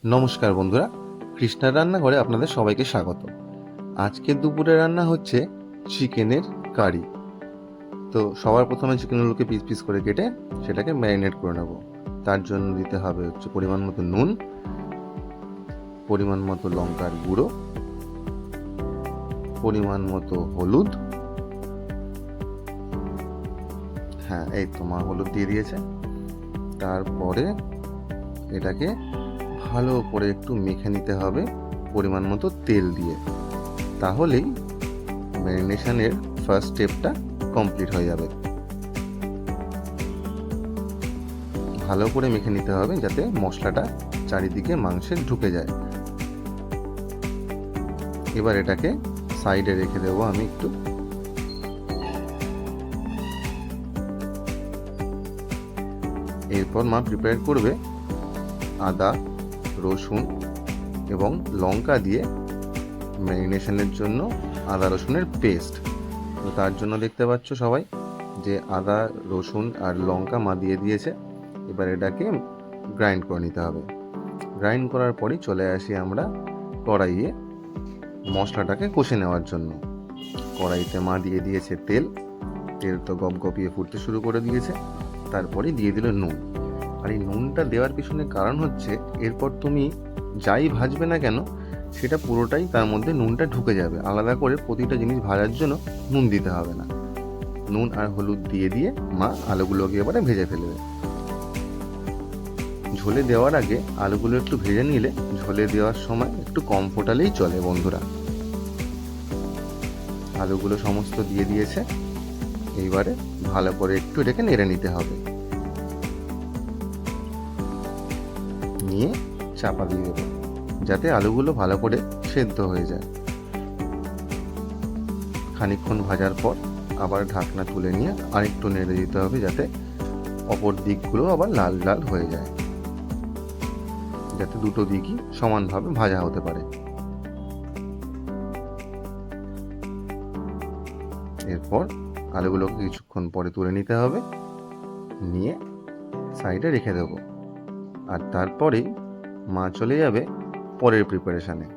নমস্কার বন্ধুরা, কৃষ্ণার রান্নাঘরে আপনাদের সবাইকে স্বাগত। আজকের দুপুরে রান্না হচ্ছে চিকেনের কারি। তো সবার প্রথমে চিকেনগুলোকে পিস পিস করে কেটে সেটাকে ম্যারিনেট করে নেব। তার জন্য দিতে হবে হচ্ছে পরিমাণ মতো নুন, পরিমাণ মতো লঙ্কার গুঁড়ো, পরিমাণ মতো হলুদ। হ্যাঁ, এই তো মা হলুদ দিয়ে দিয়েছে। তারপরে এটাকে ভালো করে একটু মেখে নিতে হবে পরিমাণ মতো তেল দিয়ে। তাহলেই ম্যারিনেশনের ফার্স্ট স্টেপটা কমপ্লিট হয়ে যাবে। ভালো করে মেখে নিতে হবে যাতে মশলাটা চারিদিকে মাংসের ঢুকে যায়। এবার এটাকে সাইডে রেখে দেবো আমি একটু। এরপর মা প্রিপেয়ার করবে আদা, রসুন এবং লঙ্কা দিয়ে ম্যারিনেশনের জন্য আদা রসুনের পেস্ট। তো তার জন্য দেখতে পাচ্ছ সবাই যে আদা, রসুন আর লঙ্কা মা দিয়ে দিয়েছে। এবার এটাকে গ্রাইন্ড করে নিতে হবে। গ্রাইন্ড করার পরই চলে আসি আমরা কড়াইয়ে মশলাটাকে কষে নেওয়ার জন্য। কড়াইতে মা দিয়ে দিয়েছে তেল। তেল তো গপগপিয়ে ফুটতে শুরু করে দিয়েছে। তারপরে দিয়ে দিল নুন। আর এই নুনটা দেওয়ার পিছনে কারণ হচ্ছে এরপর তুমি যাই ভাজবে না কেন সেটা পুরোটাই তার মধ্যে নুনটা ঢুকে যাবে। আলাদা করে প্রতিটা জিনিস ভাজার জন্য নুন দিতে হবে না। নুন আর হলুদ দিয়ে দিয়ে মা আলুগুলোকে এবারে ভেজে ফেলবে। ঝোলে দেওয়ার আগে আলুগুলো একটু ভেজে নিলে ঝোলে দেওয়ার সময় একটু কম ফোটালেই চলে বন্ধুরা। আলুগুলো সমস্ত দিয়ে দিয়েছে। এইবারে ভালো করে একটু এটাকে নেড়ে নিতে হবে। নিয়ে চাপা দিয়ে দেবো যাতে আলুগুলো ভালো করে সেদ্ধ হয়ে যায়। খানিকক্ষণ ভাজার পর আবার ঢাকনা তুলে নিয়ে আরেকটু নেড়ে দিতে হবে যাতে অপর দিকগুলো আবার লাল লাল হয়ে যায়, যাতে দুটো দিকই সমানভাবে ভাজা হতে পারে। এরপর আলুগুলোকে কিছুক্ষণ পরে তুলে নিতে হবে, নিয়ে সাইডে রেখে দেবো। আর তারপরেই মা চলে যাবে পরের প্রিপারেশানে।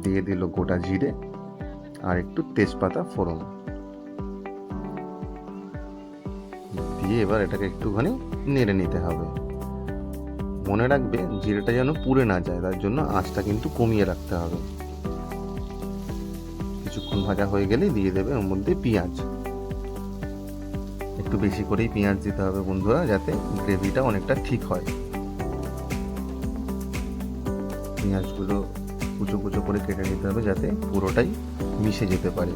দিয়ে দিল গোটা জিরে আর একটু তেজপাতা ফোড়ন দিয়ে এবার এটাকে একটুখানি নেড়ে নিতে হবে। মনে রাখবে জিরেটা যেন পুড়ে না যায়, তার জন্য আঁচটা কিন্তু কমিয়ে রাখতে হবে। কিছুক্ষণ ভাজা হয়ে গেলেই দিয়ে দেবে ওর মধ্যে পেঁয়াজ। একটু বেশি করেই পেঁয়াজ দিতে হবে বন্ধুরা, যাতে গ্রেভিটা অনেকটা ঠিক হয়। পেঁয়াজগুলো কুচো কুচো করে কেটে নিতে হবে যাতে পুরোটাই মিশে যেতে পারে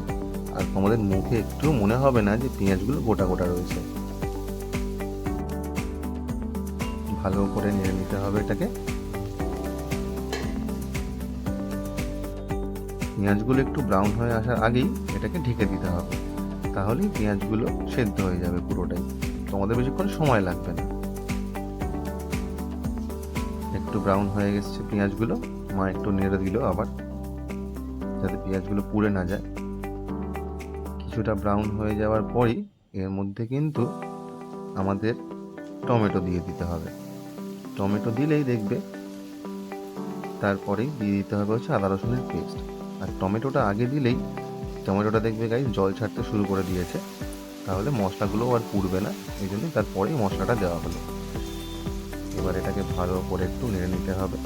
আর তোমাদের মুখে একটু মনে হবে না যে পেঁয়াজগুলো গোটা গোটা রয়েছে। ভালো করে নেড়ে নিতে হবে এটাকে। পেঁয়াজগুলো একটু ব্রাউন হয়ে আসার আগেই এটাকে ঢেকে দিতে হবে, তাহলেই পেঁয়াজগুলো সেদ্ধ হয়ে যাবে পুরোটাই। তোমাদের বেশিক্ষণ সময় লাগবে না। একটু ব্রাউন হয়ে গেছে পেঁয়াজগুলো, মা একটু নেড়ে দিল আবার যাতে পেঁয়াজগুলো পুড়ে না যায়। কিছুটা ব্রাউন হয়ে যাওয়ার পরই এর মধ্যে কিন্তু আমাদের টমেটো দিয়ে দিতে হবে। টমেটো দিলেই দেখবে তারপরেই দিয়ে দিতে হবে হচ্ছে আদা রসুনের পেস্ট। আর টমেটোটা আগে দিলেই টমেটোটা দেখবে গাইস জল ছাড়তে শুরু করে দিয়েছে, তাহলে মশলাগুলো আর পুড়বে না, এই জন্য তারপরেই মশলাটা দেওয়া হলো। এবার এটাকে ভালো করে একটু নেড়ে নিতে হবে।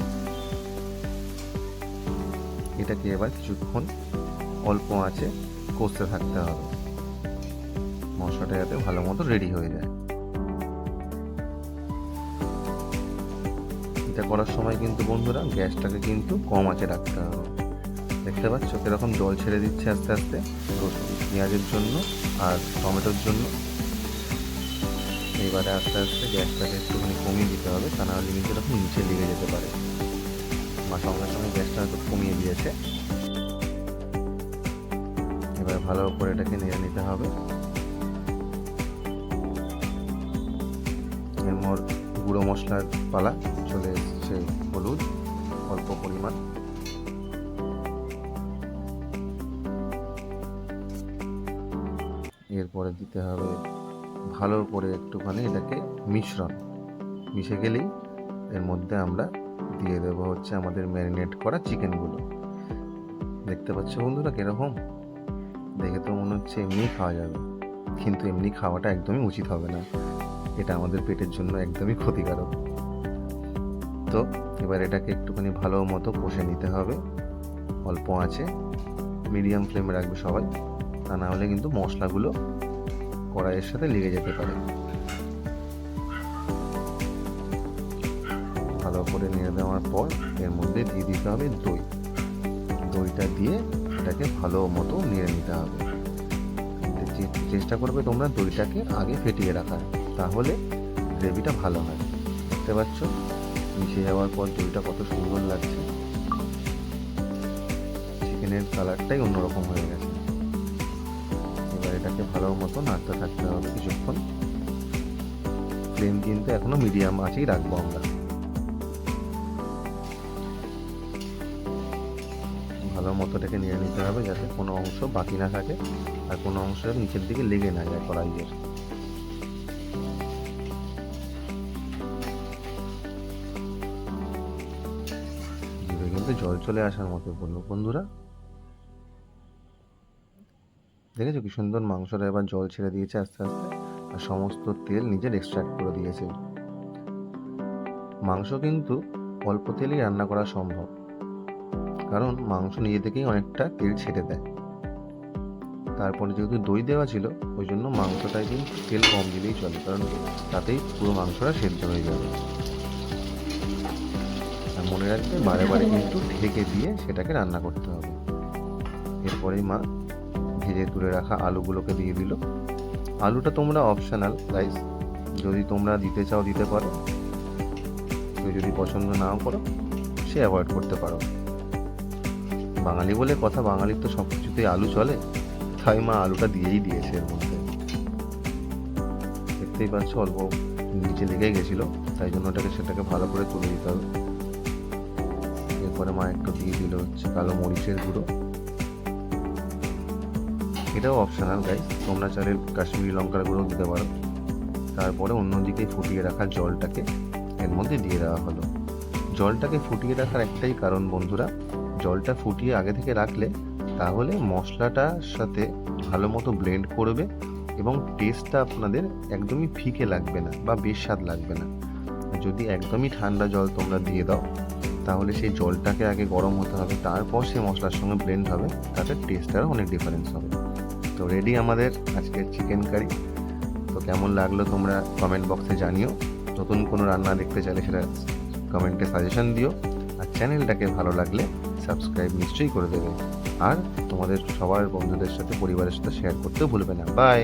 এটাকে এবার কিছুক্ষণ অল্প আঁচে কষতে থাকতে হবে, মশলাটা যাতে ভালো মতো রেডি হয়ে যায়। এটা করার সময় কিন্তু বন্ধুরা গ্যাসটাকে কিন্তু কম আঁচে রাখতে হবে। দেখতে পাচ্ছ কিরকম জল ছেড়ে দিচ্ছে আস্তে আস্তে রসুন পেঁয়াজের জন্য আর টমেটোর জন্য। এইবারে আস্তে আস্তে গ্যাসটাকে একটুখানি কমিয়ে দিতে হবে, তা নাহলে কিন্তু এরকম নিচে লেগে যেতে পারে। বা সঙ্গে সঙ্গে গ্যাসটা হয়তো কমিয়ে দিয়েছে। এবার ভালো করে এটাকে নেড়ে নিতে হবে। এরপর গুঁড়ো মশলার পালা চলে এসেছে। হলুদ অল্প পরিমাণ, এরপরে দিতে হবে ভালো করে একটুখানি এটাকে মিশ্রণ মিশে গেলেই এর মধ্যে আমরা দিয়ে দেবো হচ্ছে আমাদের ম্যারিনেট করা চিকেনগুলো। দেখতে পাচ্ছ বন্ধুরা কীরকম, দেখে তো মনে হচ্ছে এমনি খাওয়া যাবে, কিন্তু এমনি খাওয়াটা একদমই উচিত হবে না, এটা আমাদের পেটের জন্য একদমই ক্ষতিকারক। তো এবার এটাকে একটুখানি ভালো মতো কষে নিতে হবে, অল্প আঁচে, মিডিয়াম ফ্লেমে রাখবে সবাই, তা না হলে কিন্তু মশলাগুলো কড়াইয়ের সাথে লেগে যেতে পারে। ভালো করে নেড়ে দেওয়ার পর এর মধ্যে দিয়ে দিতে হবে দই। দইটা দিয়ে এটাকে ভালো মতো নেড়ে নিতে হবে। চেষ্টা করবে তোমরা দইটাকে আগে ফেটিয়ে রাখার, তাহলে গ্রেভিটা ভালো হয়। দেখতে পাচ্ছ মিশে যাওয়ার পর দইটা কত সুন্দর লাগছে, চিকেনের কালারটাই অন্যরকম হয়ে গেছে। এবার এটাকে ভালো মতো নাড়তে থাকতে হবে কিছুক্ষণ। ফ্লেম কিন্তু এখনো মিডিয়াম আঁচেই রাখবো আমরা। ভালো মতো এটাকে নিয়ে নিতে হবে যাতে কোনো অংশ বাকি না থাকে আর কোনো অংশ নিচের দিকে লেগে না যায় কড়াইয়ের। জিভে কিন্তু জল চলে আসার মতো বললো বন্ধুরা, দেখেছো কি সুন্দর মাংসটা এবার জল ছেড়ে দিয়েছে আস্তে আস্তে, আর সমস্ত তেল নিজের এক্সট্রাক্ট করে দিয়েছে। মাংস কিন্তু অল্প তেলেই রান্না করা সম্ভব, কারণ মাংস নিজে থেকেই অনেকটা তেল ছেড়ে দেয়। তারপরে যেহেতু দই দেওয়া ছিল ওই জন্য মাংসটায় কিন্তু তেল কম দিলেই চলে, কারণ তাতেই পুরো মাংসটা সেদ্ধ হয়ে যাবে। আর মনে রাখবে বারে বারে কিন্তু ঢেকে দিয়ে সেটাকে রান্না করতে হবে। এরপরেই মা ভেজে তুলে রাখা আলুগুলোকে দিয়ে দিল। আলুটা তোমরা অপশনাল গাইস, যদি তোমরা দিতে চাও দিতে পারো, কেউ যদি পছন্দ নাও করো সে অ্যাভয়েড করতে পারো। বাঙালি বলে কথা, বাঙালির তো সব কিছুতেই আলু চলে, তাই মা আলুটা দিয়েই দিয়েছে এর মধ্যে। দেখতেই পাচ্ছ অল্প নিচে লেগে গেছিল, তাই জন্য সেটাকে ভালো করে তুলে দিতে হবে। এরপরে মা একটু দিয়ে দিল হচ্ছে কালো মরিচের গুঁড়ো, এটাও অপশনাল গাইস, তোমরা চাইলে কাশ্মীরি লঙ্কার গুঁড়ো দিতে পারো। তারপরে অন্যদিকে ফুটিয়ে রাখা জলটাকে এর মধ্যে দিয়ে দেওয়া হলো। জলটাকে ফুটিয়ে রাখার একটাই কারণ বন্ধুরা, জলটা ফুটিয়ে আগে থেকে রাখলে তাহলে মশলাটার সাথে ভালো মতো ব্লেন্ড করবে এবং টেস্টটা আপনাদের একদমই ফিকে লাগবে না বা বেস্বাদ লাগবে না। যদি একদমই ঠান্ডা জল তোমরা দিয়ে দাও তাহলে সেই জলটাকে আগে গরম হতে হবে, তারপর সেই মশলার সঙ্গে ব্লেন্ড হবে, তাতে টেস্টটারও অনেক ডিফারেন্স হবে। তো রেডি আমাদের আজকের চিকেন কারি। তো কেমন লাগলো তোমরা কমেন্ট বক্সে জানিও। নতুন কোনো রান্না দেখতে চাইলে সেটা কমেন্টে সাজেশন দিও, আর চ্যানেলটাকে ভালো লাগলে সাবস্ক্রাইব নিশ্চয়ই করে দেবে, আর তোমাদের সবার বন্ধুদের সাথে পরিবারের সাথে শেয়ার করতেও ভুলবে না। বাই।